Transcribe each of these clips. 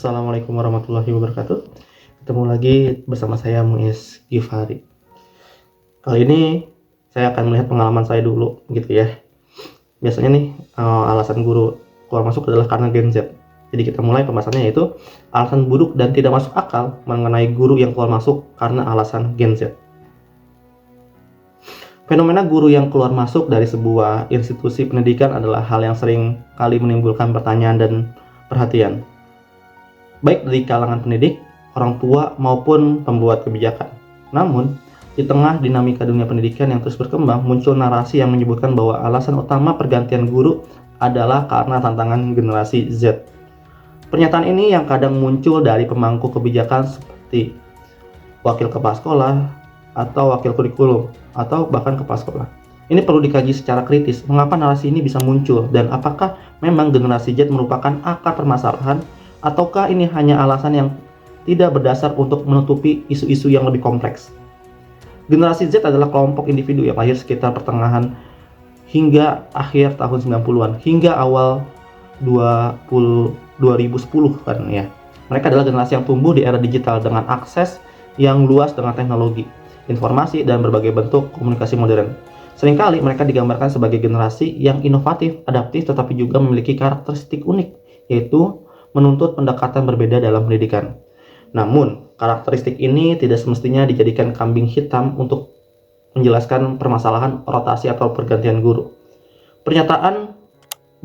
Assalamualaikum warahmatullahi wabarakatuh. Ketemu lagi bersama saya Muiz Gifari. Kali ini saya akan melihat pengalaman saya dulu gitu ya. Biasanya nih alasan guru keluar masuk adalah karena Gen Z. Jadi kita mulai pembahasannya yaitu alasan buruk dan tidak masuk akal mengenai guru yang keluar masuk karena alasan Gen Z. Fenomena guru yang keluar masuk dari sebuah institusi pendidikan adalah hal yang sering kali menimbulkan pertanyaan dan perhatian, baik dari kalangan pendidik, orang tua, maupun pembuat kebijakan. Namun, di tengah dinamika dunia pendidikan yang terus berkembang, muncul narasi yang menyebutkan bahwa alasan utama pergantian guru adalah karena tantangan generasi Z. Pernyataan ini yang kadang muncul dari pemangku kebijakan seperti wakil kepala sekolah, atau wakil kurikulum, atau bahkan kepala sekolah. Ini perlu dikaji secara kritis, mengapa narasi ini bisa muncul, dan apakah memang generasi Z merupakan akar permasalahan, ataukah ini hanya alasan yang tidak berdasar untuk menutupi isu-isu yang lebih kompleks. Generasi Z adalah kelompok individu yang lahir sekitar pertengahan hingga akhir tahun 90-an, hingga awal 2010 kan ya. Mereka adalah generasi yang tumbuh di era digital dengan akses yang luas dengan teknologi, informasi, dan berbagai bentuk komunikasi modern. Seringkali mereka digambarkan sebagai generasi yang inovatif, adaptif, tetapi juga memiliki karakteristik unik, yaitu menuntut pendekatan berbeda dalam pendidikan. Namun, karakteristik ini tidak semestinya dijadikan kambing hitam untuk menjelaskan permasalahan rotasi atau pergantian guru. Pernyataan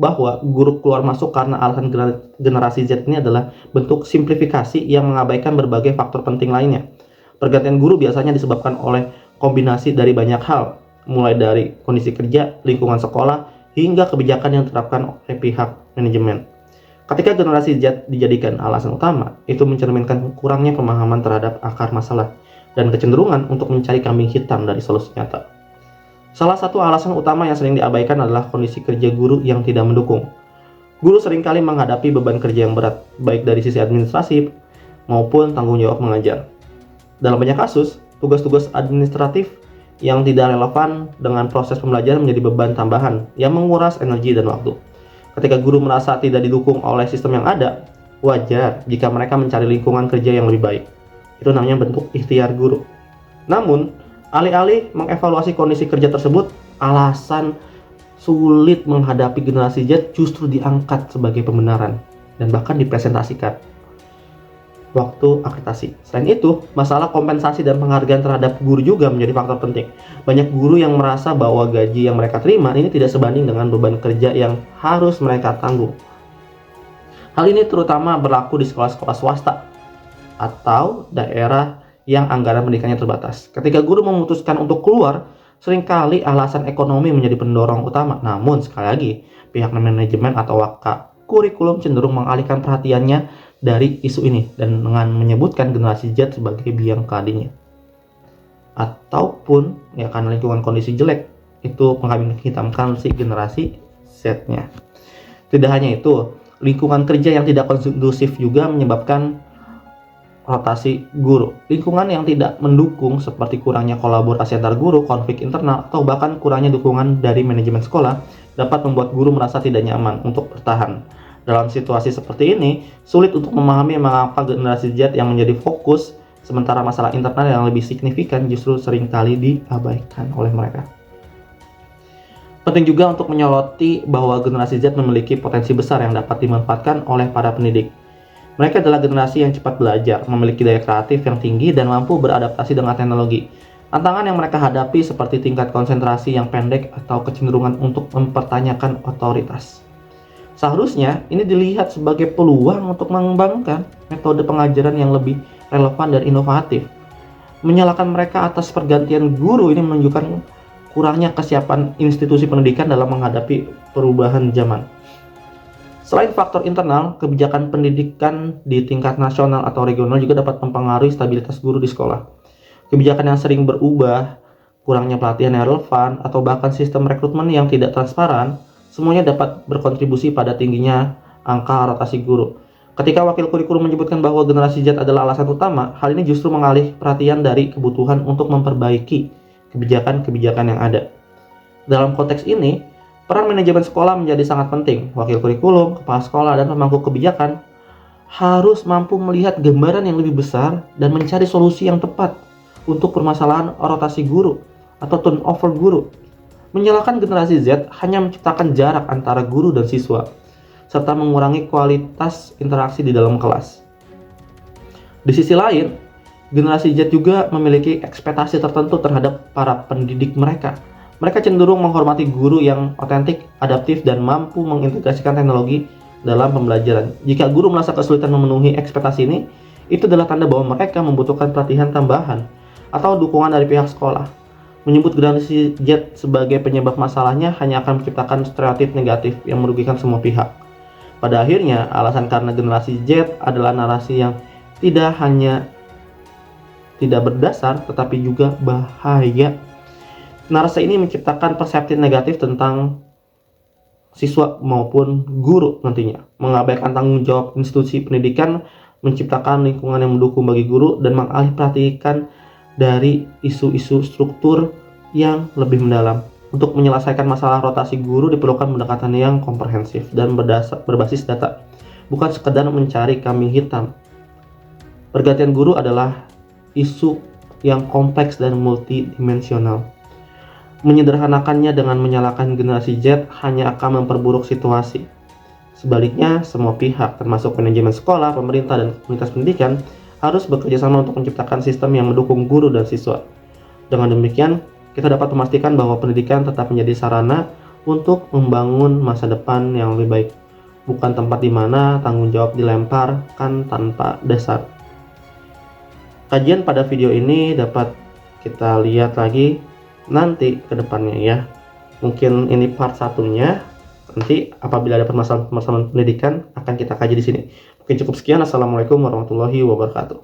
bahwa guru keluar masuk karena alasan generasi Z ini adalah bentuk simplifikasi yang mengabaikan berbagai faktor penting lainnya. Pergantian guru biasanya disebabkan oleh kombinasi dari banyak hal, mulai dari kondisi kerja, lingkungan sekolah, hingga kebijakan yang diterapkan oleh pihak manajemen. Ketika generasi Z dijadikan alasan utama, itu mencerminkan kurangnya pemahaman terhadap akar masalah dan kecenderungan untuk mencari kambing hitam dari solusi nyata. Salah satu alasan utama yang sering diabaikan adalah kondisi kerja guru yang tidak mendukung. Guru seringkali menghadapi beban kerja yang berat, baik dari sisi administratif maupun tanggung jawab mengajar. Dalam banyak kasus, tugas-tugas administratif yang tidak relevan dengan proses pembelajaran menjadi beban tambahan yang menguras energi dan waktu. Ketika guru merasa tidak didukung oleh sistem yang ada, wajar jika mereka mencari lingkungan kerja yang lebih baik. Itu namanya bentuk ikhtiar guru. Namun, alih-alih mengevaluasi kondisi kerja tersebut, alasan sulit menghadapi generasi Z justru diangkat sebagai pembenaran dan bahkan dipresentasikan waktu akreditasi. Selain itu, masalah kompensasi dan penghargaan terhadap guru juga menjadi faktor penting. Banyak guru yang merasa bahwa gaji yang mereka terima ini tidak sebanding dengan beban kerja yang harus mereka tanggung. Hal ini terutama berlaku di sekolah-sekolah swasta atau daerah yang anggaran pendidikannya terbatas. Ketika guru memutuskan untuk keluar, seringkali alasan ekonomi menjadi pendorong utama. Namun, sekali lagi, pihak manajemen atau wakil kurikulum cenderung mengalihkan perhatiannya dari isu ini dan dengan menyebutkan generasi Z sebagai biang keladinya. Ataupun ya karena lingkungan kondisi jelek, itu mengkambing hitamkan si generasi Z-nya. Tidak hanya itu, lingkungan kerja yang tidak kondusif juga menyebabkan rotasi guru. Lingkungan yang tidak mendukung seperti kurangnya kolaborasi antar guru, konflik internal, atau bahkan kurangnya dukungan dari manajemen sekolah dapat membuat guru merasa tidak nyaman untuk bertahan. Dalam situasi seperti ini, sulit untuk memahami mengapa generasi Z yang menjadi fokus, sementara masalah internal yang lebih signifikan justru seringkali diabaikan oleh mereka. Penting juga untuk menyoroti bahwa generasi Z memiliki potensi besar yang dapat dimanfaatkan oleh para pendidik. Mereka adalah generasi yang cepat belajar, memiliki daya kreatif yang tinggi, dan mampu beradaptasi dengan teknologi. Tantangan yang mereka hadapi seperti tingkat konsentrasi yang pendek atau kecenderungan untuk mempertanyakan otoritas. Seharusnya ini dilihat sebagai peluang untuk mengembangkan metode pengajaran yang lebih relevan dan inovatif. Menyalahkan mereka atas pergantian guru ini menunjukkan kurangnya kesiapan institusi pendidikan dalam menghadapi perubahan zaman. Selain faktor internal, kebijakan pendidikan di tingkat nasional atau regional juga dapat mempengaruhi stabilitas guru di sekolah. Kebijakan yang sering berubah, kurangnya pelatihan yang relevan, atau bahkan sistem rekrutmen yang tidak transparan, semuanya dapat berkontribusi pada tingginya angka rotasi guru. Ketika wakil kurikulum menyebutkan bahwa generasi Z adalah alasan utama, hal ini justru mengalih perhatian dari kebutuhan untuk memperbaiki kebijakan-kebijakan yang ada. Dalam konteks ini, peran manajemen sekolah menjadi sangat penting. Wakil kurikulum, kepala sekolah, dan pemangku kebijakan harus mampu melihat gambaran yang lebih besar dan mencari solusi yang tepat untuk permasalahan rotasi guru atau turnover guru. Menyalahkan generasi Z hanya menciptakan jarak antara guru dan siswa, serta mengurangi kualitas interaksi di dalam kelas. Di sisi lain, generasi Z juga memiliki ekspektasi tertentu terhadap para pendidik mereka. Mereka cenderung menghormati guru yang otentik, adaptif, dan mampu mengintegrasikan teknologi dalam pembelajaran. Jika guru merasa kesulitan memenuhi ekspektasi ini, itu adalah tanda bahwa mereka membutuhkan pelatihan tambahan atau dukungan dari pihak sekolah. Menyebut generasi Z sebagai penyebab masalahnya hanya akan menciptakan stereotip negatif yang merugikan semua pihak. Pada akhirnya, alasan karena generasi Z adalah narasi yang tidak hanya tidak berdasar, tetapi juga bahaya. Narasi ini menciptakan persepsi negatif tentang siswa maupun guru nantinya, mengabaikan tanggung jawab institusi pendidikan, menciptakan lingkungan yang mendukung bagi guru, dan mengalihperhatikan dari isu-isu struktur yang lebih mendalam. Untuk menyelesaikan masalah rotasi guru diperlukan pendekatan yang komprehensif dan berbasis data, bukan sekedar mencari kambing hitam. Pergantian guru adalah isu yang kompleks dan multidimensional. Menyederhanakannya dengan menyalahkan generasi Z hanya akan memperburuk situasi. Sebaliknya, semua pihak, termasuk manajemen sekolah, pemerintah, dan komunitas pendidikan, harus bekerja sama untuk menciptakan sistem yang mendukung guru dan siswa. Dengan demikian, kita dapat memastikan bahwa pendidikan tetap menjadi sarana untuk membangun masa depan yang lebih baik, bukan tempat di mana tanggung jawab dilemparkan tanpa dasar. Kajian pada video ini dapat kita lihat lagi nanti ke depannya ya. Mungkin ini part satunya. Nanti apabila ada permasalahan pendidikan akan kita kaji di sini. Mungkin cukup sekian. Assalamualaikum warahmatullahi wabarakatuh.